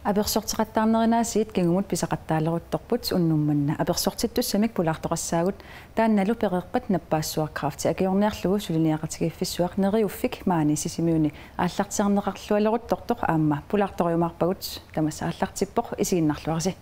Apersortiqattaarnerinaasiit kingumut pisaqattaaleruttorput unnummanna apersortittussamik pulaartoqassaagut taannalu pereerpat nappaassuarkraafti akiorniarlugu suliniaqatigiiffissuaq neriuffik maani sisimiuni aallartiarneqarlualeruttortoq aamma pulaartoriumaarpagut tamassa aallartippoq isiginnarluarsi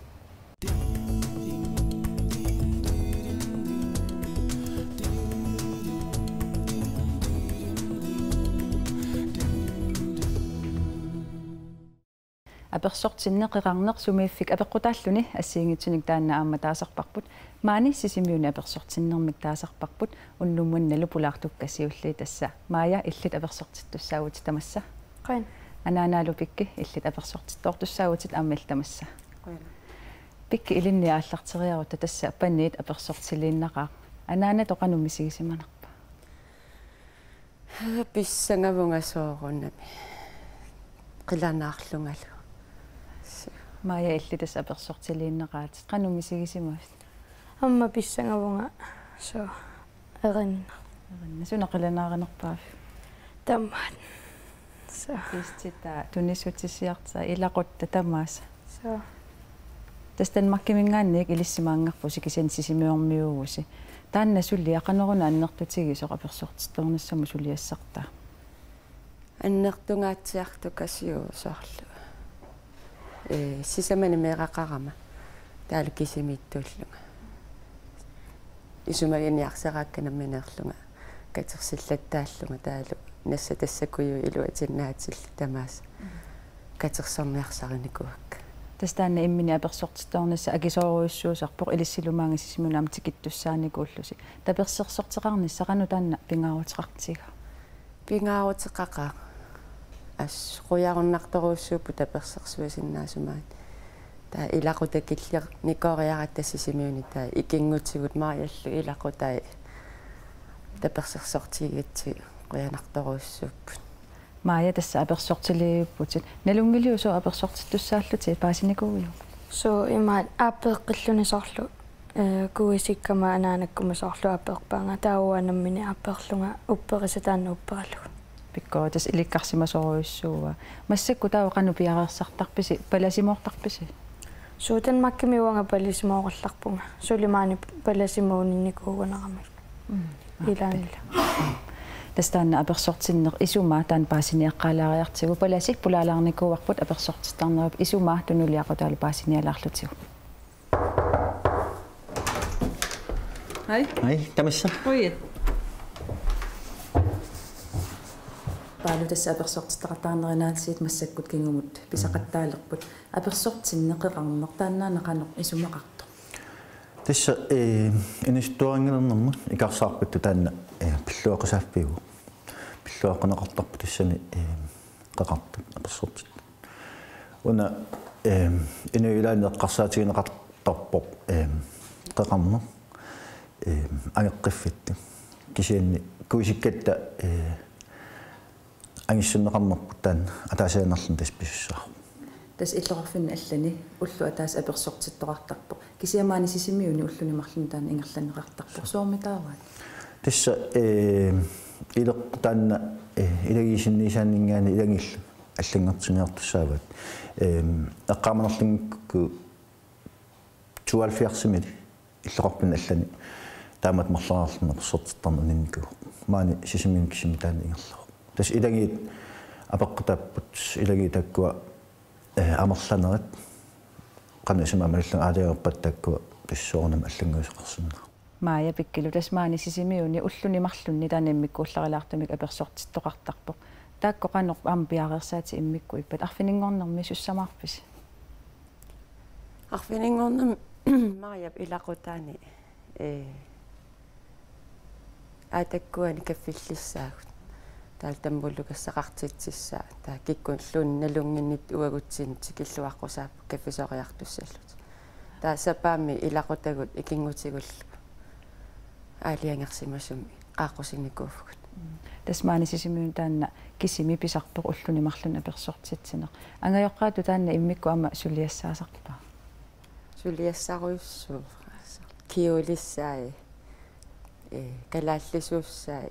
apersortinneqeqarneq sumiiffik apeqqutaalluni assiingitsunik taanna aamma taasarparput maani sisimiuni apersortinnermik taasarparput unnummannalu pulaartukkassiulli tassa maaya illit apersortittussaagut tamassa qan anaanaalu pikki illit apersortittoortussaagut aammal tamassa qan pikki ilinni aallarteriarutta tassa panniit apersortiliinnaqaa anaana toqanummisigisimmanarpa pissangavungasoorunami qilanaarlungalu maaya illitas apersortiliinnaqaat qanummisigisimavit amma pissangavunga so erinna sunaqilanaarinerpaaf tammaat so istita tunissutissiarta ilaqutta tamaasa so tastan makkimingaanniik ilissimaangarpu sikisen sisimiormiuugusi taanna sulli aqaneruna annertutigisoq apersortittornissamu suliassartaa аннертунгааtsiartukasiu soorlu sisamani meeqaqarama taalu kisimiittuullunga isumaginiarseraakkanammиneерлунга катерсиллаттааллунга таалу насса тассакую илуатиннаатилл тамаас катерсэрниарсариникуак тастанна иммини аперсортитторнасса акисооруйуссуусарпоқ илиссилумаанги сисимунаам тикиттуссааникууллуси таперсерсортеқарниссақану таанна пингааруутеқартига пингааруутеқақа ас қуяруннарторуussууппу таперсерсуасиннаасумаат таа илақутакиллер никориаратассисимиуни таа икингутсигут мариаллу илақутай таперсерсортигитси қуянарторуussууппут маая тасса аперсортилиуппутит налунгилиусо аперсортиттуссааллути паасиникууйу со имаат аапеэққиллунисорлу куисиккама анаанаккумасорлу аапеэрпаанга таауанаммини аапеэрлунга упперисатаанна уппераллугу пиккоо тас иликкарсимасоруйуссууа массакку таа қану пиареерсартарписи паласимоортарписи суутан маккимиуанга палисимоорларпунга сулимаани паласимоунинникуугунерамик илаанила тастанна аперсортиннер исумаа таан паасиниаққалаариартигу паласик пулаалаарникууарпут аперсортитарнеруп исумаа тунулиақутаалу паасиниалаарлутигу Hej, тамасса. Ой. Паалу тасса аперсортиттақартаарнеринааtsиит массаккут кингумут писақаттаалерпут аперсортиннеқеқарнер тааннаанеқанеқ исумақарто Тасса инистуангилернэрму икарсаарпатту таанна пиллуақусааффигу пиллуаққунеқартарпу тассани қеқартут аперсортит уна инуилаанеққарсаатигинеқартарпоқ қеқарнер ангеққиффитту кисианни куисиккатта ангиссуннеқарнерпут таанна атаасаанерлун тас писсаа тас иллорфинна аллани уллу атаас аперсортиттоқартарпо кисиамаани сисимиуни уллунимарлун таана ингерланеқартарпо соормитааваат тасса илеқ таанна илагисиннисааннингаани илагилла аллангертсуниартуссаават эққааманерлунгкку 72 иллоқарпин аллани таамат марлаарлун аперсортиттарнуниннику маани сисимиун кисими таана ингерлаа тас илагиит апеққутааппут илагиит таккуа амерланерат qanasuma mallu aaliarpattakku tissuornam allunguuseqarsunna маая пиккилу тасмаани сисимиуни уллунимарлунни таанаммиккуулларилаартумик аперсортиттоқартарпо таакко qanor аама пиареерсаати иммикку иппат арфинингорнерми суссамаарпис арфинингорнам мариап илақутаани атаккуани каффиллиссаагут таал тамбуллукассақартитсисsaa таа киккун лунналунгиннит уагутсин тикиллуаққусаап каффисориартуссаллут таа сапаами илақутагут икингутигуллу аалиангерсимасуми qaaqqusinnikkuuffgut тасмаани сисимиун таанна кисими писарпеқ уллунимарлун аперсортитсинеқ ангайоққаату таанна иммикку ама сулиассаасарпаа сулиассаруйуссуу киулиссаи калааллисууссаи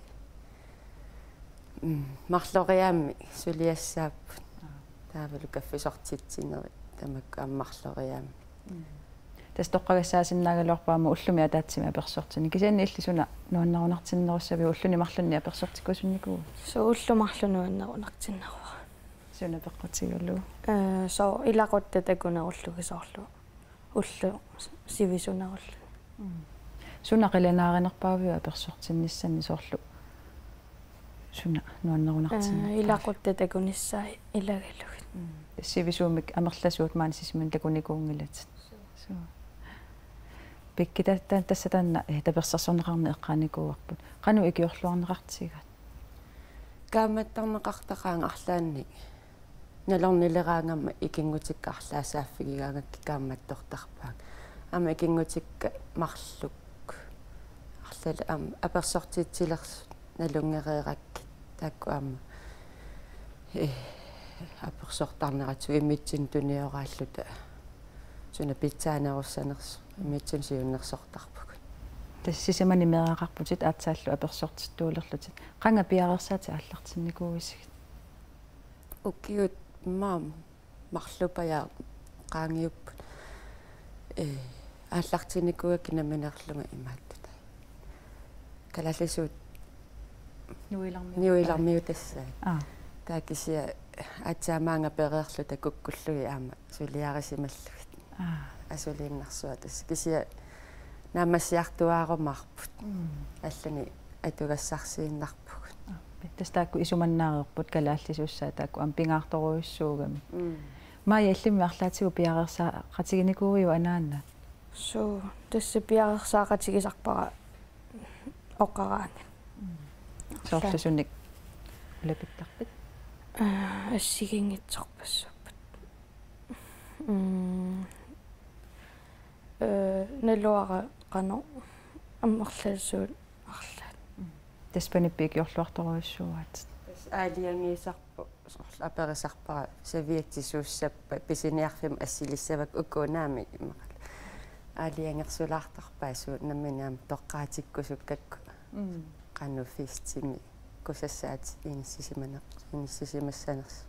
марлориаами сулиассааппут таавалу каффисортитсинери тамак аммарлориаами тас тоққагассаасиннаагалуарпаама уллуми атаатсима аперсортини кисианни иллисуна нуаннарунартиннеруссави уллуни марлунни аперсортиккусунникуу уллумарлунуаннарунартиннеруа суна пеққутигуллу со илақутта такунеруллугисоорлу уллу сивисунеруллу суна қиланааринерпаавиу аперсортинниссанни соорлу суна нуаннарунартиннер илақутта такуниссаа илагалугит сивисуумик амерласуут маанисисман такуникуунгилат суу пиккита тассатанна таперсерсорнеқарни эққааникууарпут қану икиорлуарнеқартигат кааматтарнеқартақаан арлаанник налорнилераангамма икингутикка арлаасааффигигаангакки кааматтортарпаак ама икингутикка марлук арлала ам аперсортиитсилерс налунгерееракки таакку ама аперсортарнерату имитсин туниорааллута суна питсаанеруссанерс имитсин сиуннерсортарпук тассисамани мераақарпутит аатсааллу аперсортиттуулерлутит қанга пиарерсаати ааллартинникууисигит укиут маам марлупая qaangiupпут ааллартинникуак наминерлунга имааттута калаллисуут нуилармиу тассаа таакисиа атсаамаанга переерлута куккуллуги аама сулиарисималлугит асулииннарсуа тасс кисиа наамассиартуаарумаарпут аллани атугассарсииннарпуг тастаакку исуманнаарерпут калааллисуссаа таакку ампингаарторуйуссуугами мая аллимми арлаатигу пиарерсаа qatiginikuriu анаанна со тасса пиарерсаақатигисарпара оққараани соорлусунник улапиттарпит ассигингитсорпассуппут налуара қано аммерлассуут арлаат таспаниппик йорлуарторуйуссууаат тас аалиангиисарпу сорла аперисарпара савиактисууссаппа писиниарфим ассилиссавак укунаами имақал аалиангерсулаартарпаа суу намминаам тоққаатиккусуккакку qannu фистими кусассаат иниссисимассанерс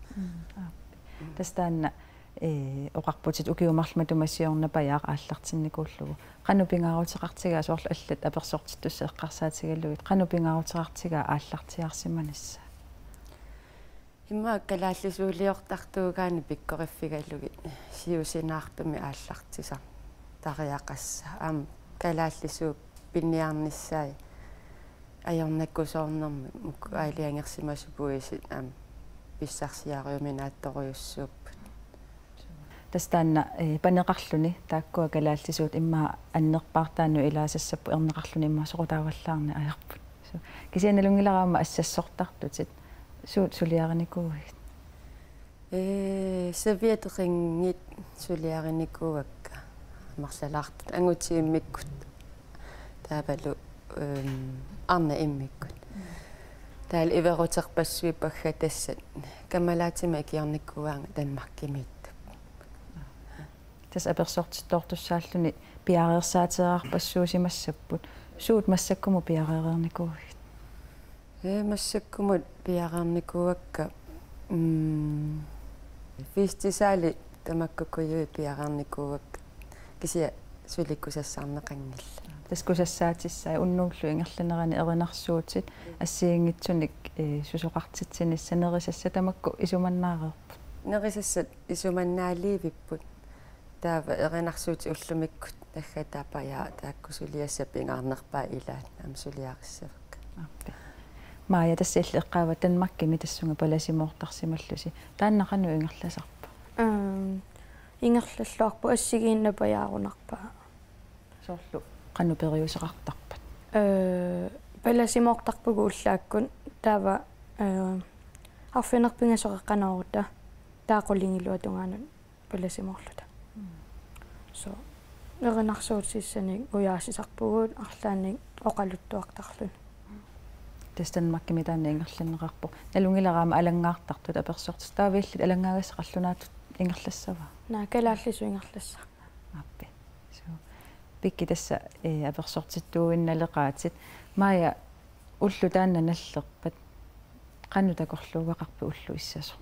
тастаанна оқарпутит укиумарлматумассиорнапаяақ ааллартинникууллугу qannu пингаарутеқартигаа соорлу аллат аперсортиттусса эққарсаатигаллугит qannu пингаарутеқартигаа ааллартиарсиманасса имма калааллисуулиортартуугаани пиккориффигаллугит сиусинаартуми ааллартисар тариақасса аам калааллисуу пинниарниссаи аярнаккусоорнэрми мукку аалиангерсимасупуисит аам писсарсиариуминаатторуйуссууппут тастаанна панеқарлуни тааккуа калааллисуут имма аннерпаартаану илаасассаппу ернеқарлуни имма сорутааваллаарни аярпут кисианалунгилараама ассассортартутит суут сулиариникуугит савиатерингит сулиариникууакка марлалаартут ангутииммиккут таапалу арна иммиккут таал иверутерпассуиппагга тассат камалаатима киарниккуаанга танмаркимиитту тас аперсортиттортуссааллуни пиареерсаатераарпассуусимассаппут суут массаккуму пиареерникуугит массаккумут пиараарникуакка фистисаали тамаккукуйуи пиараарникуакка кисия суликкусассаарнеқангилла таскусассаатиссаа уннууллу ингерланерани эринарсуутит ассиингитсуник сусоқартитсинисса нерисасса тамакку исуманнаарерпут нерисассат исуманнаалиивиппут таава эринарсуути уллумиккут таггатаапая тааккусулиасса пингаарнерпаа илаат амсулиариссавакка маая тассиалли эққаава танмаккими тассунга паласимоортарсималлуси тааннақану ингерласарпа ингерллуарпу ассигииннапаяарунарпаа соорлу qannu periusеқартарпат паласимоортарпугу уллааккун таава арфинерпингасоқеққаноорута таақулингилуа тунгаанут паласимоорлута со эринарсуутсиссаник уяасисарпугуут арлааник оқалуттуартарлун тастанмаккими таанна ингерланнеқарпо налунгилараама алангаартартут аперсортис таавииллит алангаагасеқарлунаатут ингерлассава наакалааллису ингерласса аппи пикки тасса аперсортиттууинналеқаатит маая уллу таанна наллерпат qannu takorluugaqarpu ullu issasor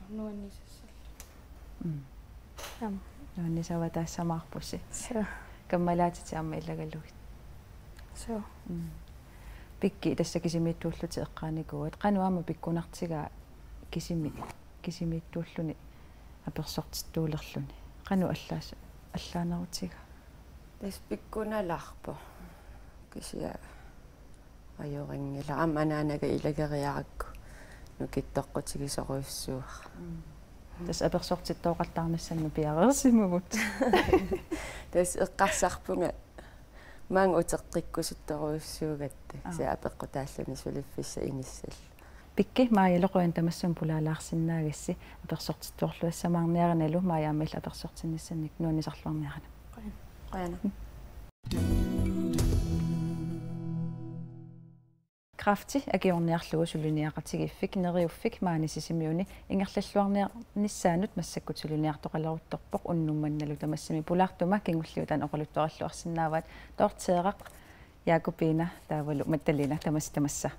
нуаннисассаллу Nuanni sawa taassamaarpussi. So. Kammalaatit amma illagalugit. So. Pikki tässä kisimiittuulluti eqqaanikuut qanuama pikkunartigaa kisimiittuulluni apersortittuulerluni qanu allaanerutiga tas pikkunalarpo kisia ajoringila amanaanaga ilageriarakku nukittoqqutigisoruissuuqa tas apersortittoqartarnassannu piareersimuvut tas eqqarsarpunga mang uteqqikkusuttoruissuugatta sia apeqqutaalluni suliffissa inissal pikki maayiloquen tamassun pulaalaarsinnaagassi apersortittuorluassamaarniaranalu maayaammill apersortinnissannik nuunisarluarniarana qana krafti agiorniarlugu suluniaqatigiffik neriuffik maanisisimiuni ingerlalluarniarnissaanut massakkut suluniartoqaleruttorpoq unnummannalu tamassimi pulaartuma kingulliutan oqaluttoqalluarsinnaavat torteeraq Jakobina taavalu mattalina tamassa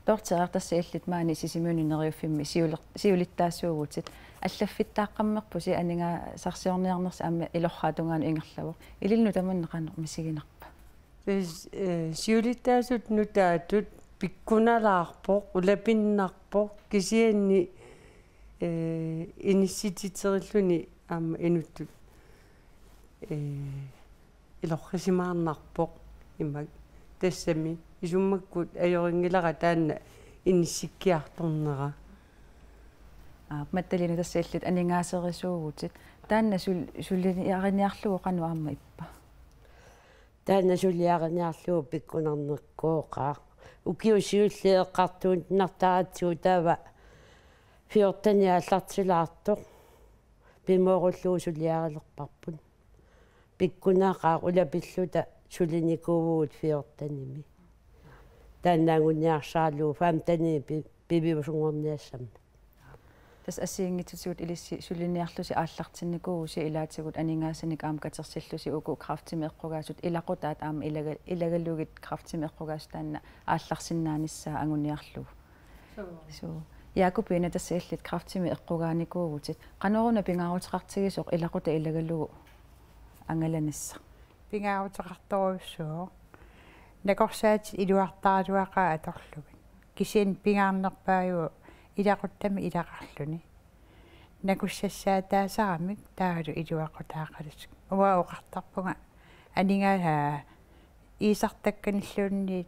torteertartassa illit maanisisimiuni neriuffimmi siulittaasuugutit аллаффиттааққаммерпуси анинга сарсиорниарнерс аама илорхаатунгаanu ингерлавоқ илилну таманнеқанеқ мисигинарпа сиулиттаасут нутаатут пиккуналаарпоқ улапиннарпоқ кисианни иниссититериллуни аама инуттут илорхисимаарнарпоқ иммак тассами исуммаккут аёрингилара таанна иниссиккиарторнера матталина тассаиллит анингаасерисуугутит таанна суллиариниарлугу қану аама иппа таанна суллиариниарлугу пиккунарнеркооқаа укиусиуллиеққартуун нартаратсуу таава фиортани аллартилаартоқ пимооруллуу суллиарилерпарпун пиккунаақаа улапиллута сулиникуувуут фиортаними тааннаагунниарсаалуу фаамтани пививусунгорниассам тас ассиингитсуут илисси суллиниарлуси ааллартинникууси илаатигут анингаасаник аама катерсиллуси уку крафтими эққугаасут илақутаат аама илагаллугит крафтими эққугаас таанна аалларсиннааниссаа ангуниарлуг соо Jakobina тассаиллит крафтими эққугааникуугутит қанеруна пингаарутеқартигисоқ илақута илагаллугу ангаланисса пингаарутеқарторуссоо накорсаати илуартаалуақаа аторлугит кисин пингаарнерпааюу илақуттами илақарлуни накуссассаатаасарамик таагалу илуақутаақалусик уаоқартарпунга анингаалаа иисартакканиллуунни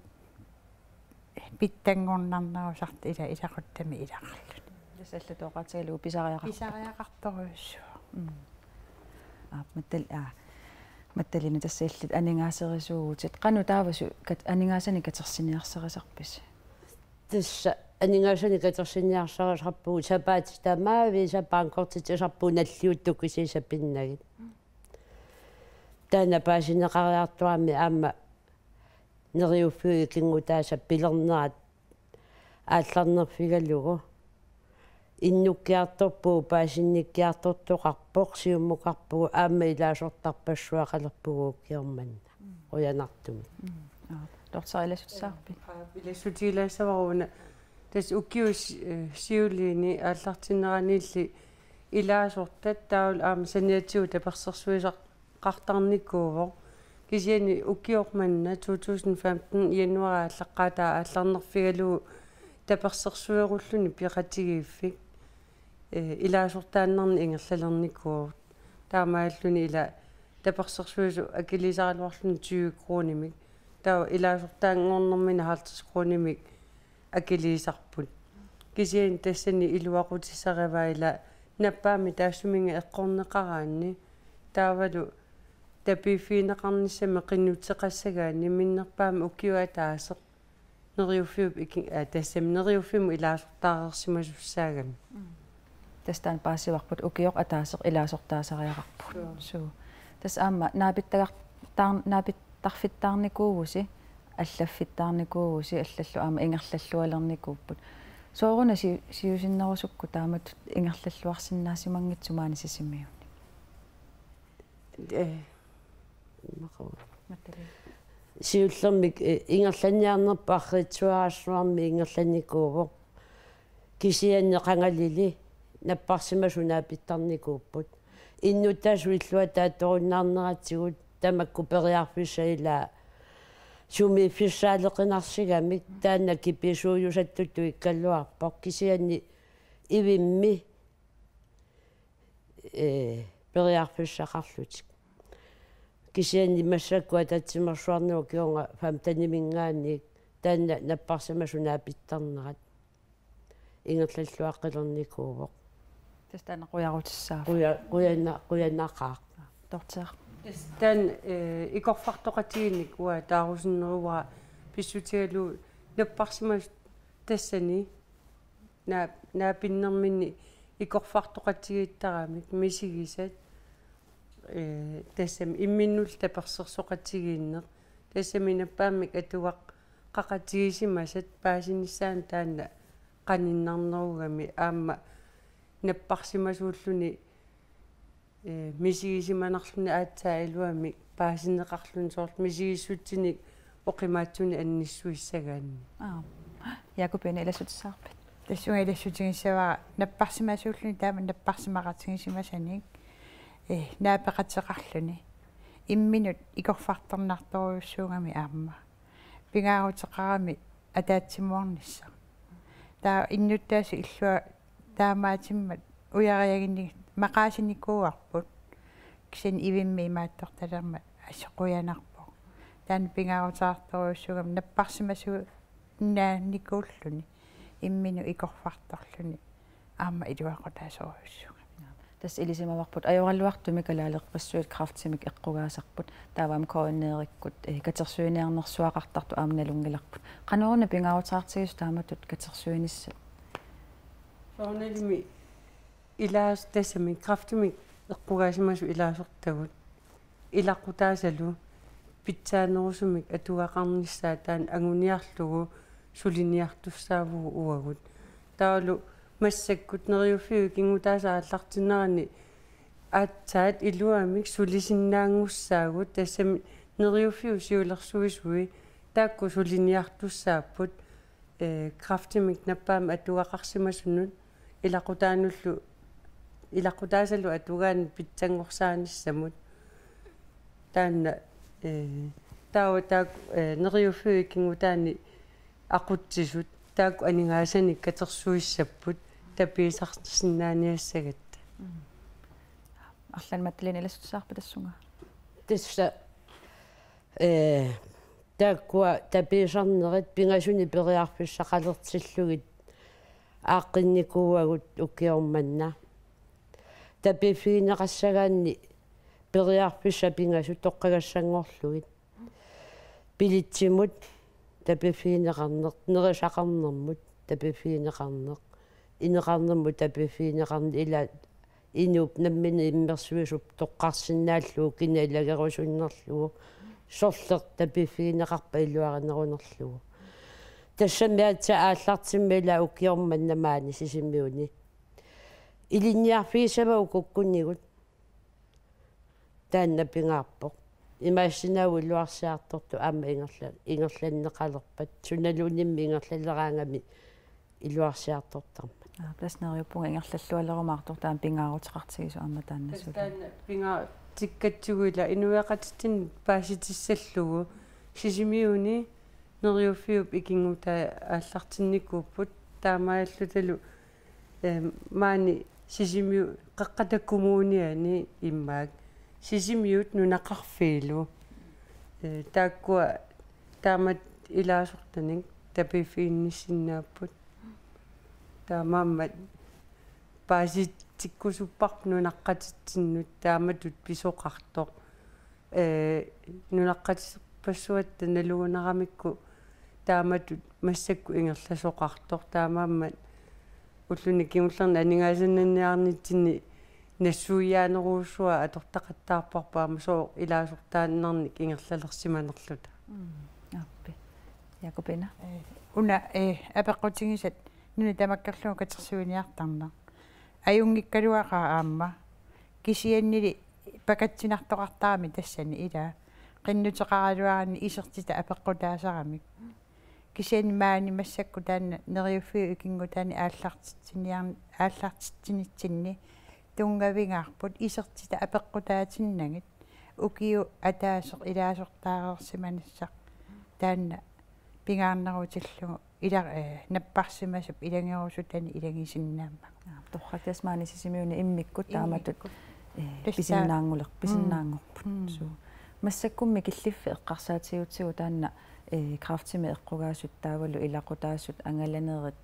питтангорнарнарусарт илақуттами илақарлуни тассаллутоқатигалу писариақарторуссуу матталина тассаиллит анингаасерисуугутит қану таавасу анингаасани катерсиниарсерисарпис тасса анингаасани катерсиниарсерисарпуу сапаати тамаави сапаанкортитисарпуу наллиутту кисисаппиннагит таана паасинеқариартуами аама нериуффуи кингутааса пилернерат аалларнерфигалугу иннуккиарторпуу паасинниккиартортоқарпоқ сиуммукарпугу аама илаасортарпассуақалерпугу киорманна уянартуми торсарилассутсаарпи илассутилаассаваруна тас уккиус сиулиини ааллартиннераниилли илаасортат таул аама саниатсуу таперсерсуисақ қартарникууво кисиани уккиорманна 2015 януари аллаққаатаа аалларнерфигалуу таперсерсуеруллуни пиқатигииффик илаасортааннарни ингерлалерникуу таамааллуни ила таперсерсуису акилисаралуарлуни 20 кронимик таа илаасортаангорнэрмина 50 кронимик акилисарпут кисиан тассани илуақутиссариваила наппаами таассуминга эққорнеқараанни таавалу тапифинеқарниссами қиннутеқассагаани миннерпаами уккиуатаасеқ нериуффиуп тассами нериуффиму илаасортаарерсимасуссаагами тастан паасиварпут укиоқ атаасеқ илаасортаасариақарпут суу тас аама наапиттарфиттаарникуугуси аллаффиттаарникуугуси аллаллу аама ингерлаллуалерникууппут сооруна сиусиннерусукку таамат ингерлаллуарсинаасимангитсумаани сисимиуни сиуллермик ингерланниарнерпа арритсуараассуарми ингерланникууво кисианне қангалили наппарсимасунаапиттарникууппут иннутаасуиллуа таатторуннаарнератсигут тамакку периарфиссаила суми фиссаалеқинарсигамик таанна киписууюсаттуту иккаллуарпоқ кисианни ивимми периарфиссақарлутик кисианни массаккуа татсимерсуарнуа кионга фам танимингаанник таанна наппарсимасунаапиттарнерат ингерллуаққилерникуувоқ тастана қуярутиссаа қуяннақаа тортеа тан икорфартоқатигинник уа таарусиннеруа писсутигалу наппарсимас тассани наапиннэрминни икорфартоқатигииттарамик мисигисат тассам имминнул таперсерсоқатигииннеқ тассами наппаамик атуақ қақатигисимасат паасиниссаан таанна qanninnarneruгами аама наппарсимасууллуни мисигисиманерлуни аатсаа илуами паасинеқарлуни соорт мисигиссутсиник оқимаатсуни анниссуиссагаанни якупене илассутиссаарпат тассуга илассутигиссаваа наппарсимасууллуни таама наппарсимақатигисимасаник наапеқатеқарлуни имминут икорфарторнарторуйуссуугами аама пингаарутеқарами атаатсимуарнисса таа иннуттааси иллуа таамаатиммат уяриагинни мақаасиникууарпут кисин ивимми имаатторталерма ассеқуянарпо таан пингаарутаарторуйуссуугами наппарсимасу нааникууллуни иммину икорфарторлуни аама илуақутаасоруйуссуга тас илисимаварпут ajoralluartumi kalaalерпассуит крафтсимик эққугаасарпут таавам коиннеериккут катерсуиниарнерсуақартарту аамналунгиларпут канаруна пингаарутаартигис тааматут катерсуинисса орнелими илаас тассами крафтимик эққугаасимасу илаасортагут илаққутаасалу питсаанерусумик атуақарниссаа таан агуниарлугу сулиниартуссаавуу уагут таалу массаккут нериуффиу кингутаасаа аллартинерани аатсаат илуамик сулисиннаангуссаагут тассами нериуффиу сиулерсуисуи таакку сулиниартуссааппут крафтимик наппаама атуақарсимасунут илақутаасалу атугаан питсангорсааниссамут таанна таава таак нериуффиу кингутаани ақутсисут таакку анингаасаник катерсуиссаппут тапиисарсиннааниассагатта арлан матталин илассутисаарпа тассунга тасса тааккуа тапиисарнерит пингасуни периарфиссақалертиллугит ааққинникууагут уккиорманна тапифигинеқассагаанни периарфисса пингасу тоққагассангорлугит пилитсимут тапифигинеқарнеқ нерисақарнермут тапифигинеқарнеқ инеқарнермут тапифигинеқарни ила инуп наммини иммерсуисуп тоққарсинааллуу кинаилагерусуннерлугу сорлеқ тапифигинеқарпа илуаринерунерлугу тассамиатса ааллартиммила уккиорманнамаани сисиммиуни илинниарфигисава укуккуннигут таанна пингаарпоқ имаассинауиллуарсиарторту аама ингерланнеқалерпат суналунимми ингерлалераангами илуарсиартортарма пласнериуппунга ингерллаллуалерумаартор таан пингаарутеқартигису аама тааннасу таанна пингаа тиккатсугуила инуяқатитин пааситиссаллугу сисимиуни нериуффиуп икингута ааллартинникууппут таамааллуталу маани сисимиу қаққатаккумууниани иммаак сисимиут нунақарфиилу тааккуа таамат илаасортаник тапифиинниссиннааппут таамааммат пааситиккусуппарп нунаққатитсиннут тааматут писоқартоқ нунаққатиппассуатта налугунерамикку тааматут массакку ингерласоқартоқ таамааммат уллуни киуллерна анингаасаннанниарнитсини нассуиаанеруussуа атортақаттаарпарпаама соо илаасортааннарник ингерлалерсиманерлута аппи якупена уна апеққутигисат нуни тамаккерлуга катерсуиниартарна аюнгиккалуаqa аама кисианнили пакатсинартоқартаами тассани ила qinnuteqaraluarani isерtita апеққутаасарамик кисиан маани массакку таана нериуффиу икингу таани ааллартитсинитсинни тунгавингаарпут исертита апеққутаатиннагит укиу атаасеқ илаасортаарерсиманассақ таанна пингаарнерутиллугу ила наппарсимасуп илангерусутани илагисиннаама торхатас маани сисимиуни иммиккут тааматут писиннаангорпут суу массаккумми киллиффи эққарсаатигутсигу таанна крафтиме эққугаасут таавалу илақутаасут ангаланерит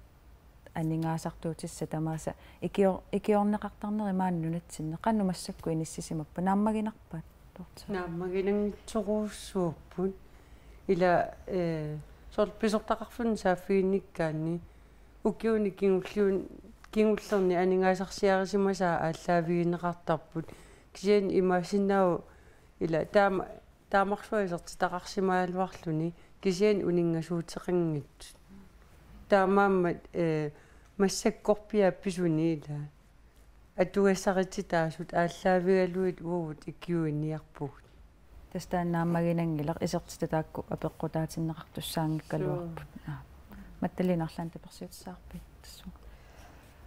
анингаасартуутисса тамааса икиорнеқартарнери мааннунатсинне қанну массакку иниссисимаппа нааммагинарпаат нааммагинангитсоруussууппут ила сорт писортақарфун сааффиинниккаанни укиуни кингуллерни анингаасарсиарисимасаа ааллаавигинеқартарпут кисиани имаасиннаау ила таамарсуисертитақарсимаалуарлуни кисиани унингасуутеқангитсут таамааммат массаккорпиа писуни ила атуассарититаасут ааллаавигалуит уувут иккиуинниарпугут тастаанааммагинангилер исертитаакку апеққутаатиннеқартуссаангиккалуарпут матталинарлаан таперсиутсаарпит тассу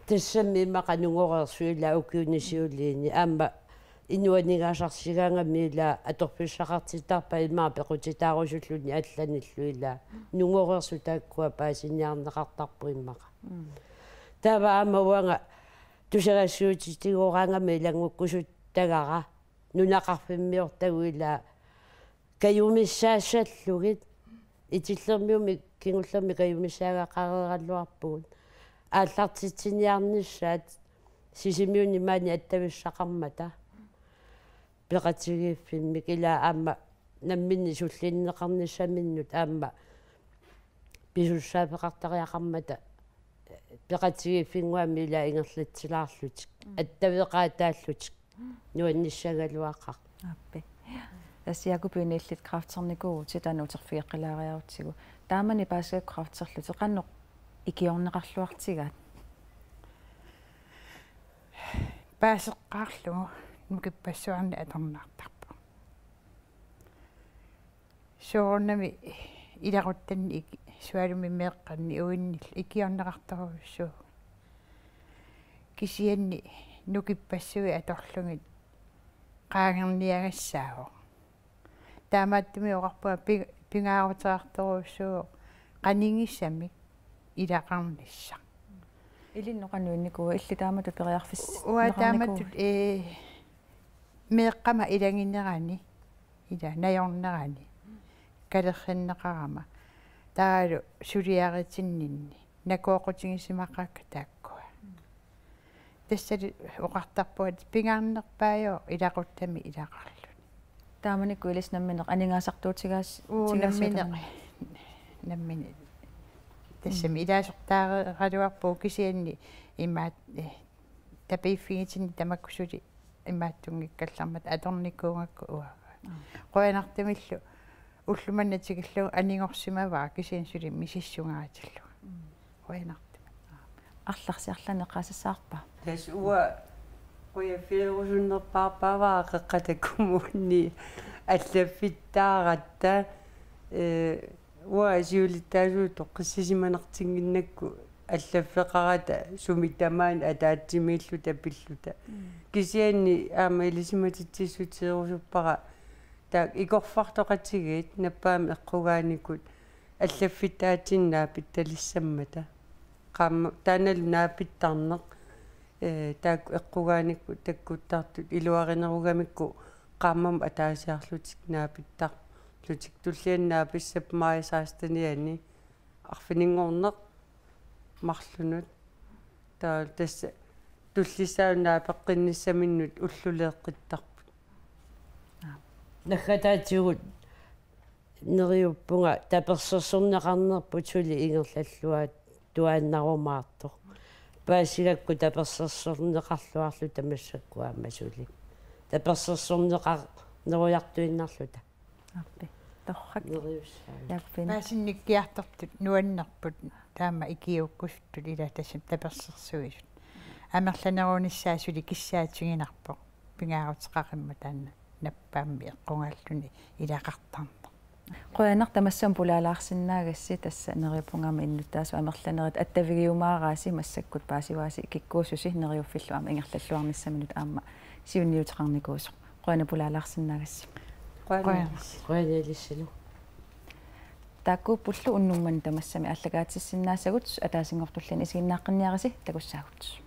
тассамми мақанунгорерсуила укиунисиулиини аама инуанигаасарсигаангамми ила аторписсақартитарпа имаа пеқутитаарусуллуни алланиллуила нунгорерсу тааккуа паасинниарнеқартарпу иммақа тава аамауанга тусерассуутитигораангамми илангуккусут тагара нунақарфиммиортагуила каюмиссаассаллугит итиллермиуми кингуллерми каюмиссаагақарераллуарпугут ааллартитсиниарниссаат сисимиуни маани аттависсақармата пеқатигииффиммик ила аама намминни суллиннеқарниссаминнут аама писуссаапеқартариақармата пеқатигииффингуами ила ингерлатсилаарлутик аттавеқаатааллутик нуанниссагалуақақ аппи тассиакупиуниллит крафтерникуу титанутерфиэққилаариарутсигу таамани паасгак крафтерлути қанноқ икиорнеқарлуартигаат паасеққаарлугу мукиппассуарни аторнаартарпу соорнами иларуттанни суалуми меэққанни уиннил икиорнеқартаруссуу кисианни нукиппассуи аторлугит qaangerniagassaago таамааттуми оqarpua пингаарутеарторуссуу qaningissami илақарнисса илинноqanuinnikua илли таамату периарфис уа тааматту меэққама илангиннерани ила наёрнерани калерриннеқарама таалу сулиаритиннинни накооқутигисимаққакка тааккуа тассали оқартарпуат пингаарнерпаайо илақуттами илақарлу тааманикку илиснамминеқ анингаасартуутигаас наммини тассами илаасортаарегалуарпуу кисианни имаат тапииффигитинни тамаккусули имааттунгиккаллармат аторникуунгакку уа qoyanartamillu уллуманнатигиллу анигорсимаваа кисиансули мисиссунгаатиллу qoyanartami арларсиарланеқасассаарпа тас уа qoyafilerusуннерпаарпаваа қеққатаккумуунни аллаффиттааратта уа сиулиттаасуу тоққиссисиманартингиннакку аллаффеқарата сумитамаан атаатсимииллу тапиллута кисианни аама илисиматитсиссутиерусуппара таак икорфартоқатигиит наппаами эққугааникут аллаффиттаатиннаа питталиссаммата qaamma taanalu naapittarneq taak eqqugaanikku takkuttaartut iluarinerugamikku qaammam ataasiarlutik naapittarlutik tulliannaa pissap maaisaastaniani arfiningorneq marlunut taa tassa tullissaaunaa peqqinnissaminut ulluleeqqittarput наггатаатигут нериуппунга таперсерсорнеқарнерпут сули ингерлаллуаат туааннарумаартор паасигакку таперсерсорнеқарлуарлу тамассаккуаама сули таперсерсорнеқар неруяртуиннарлута аппи торрак нериуссаа яппин паасинниккиартортут нуаннерпут таама икиуккуссут ила тассам таперсерсуисут амерланеруниссаа сули киссаатигинарпо пингаарутеқаримма таанна наппаамми эққунгааллуни илақартарна qoyanaq tamassam pulaalaarsinnaagassi tassa neriupungaama innutaasu amerlanerit attavigиумаараasi массаккут паасивааси киккуусуси нериуффиллу ама ингерллуарниссаминут аама сиунниутеқарникуусо qoyana pulaalaarsinnaagassi qoyanalissinu taakkuuppullu unnumman tamassami аллагаатиссиннаассагут атаасингортуллани исигиннааққинниараси такуссаагут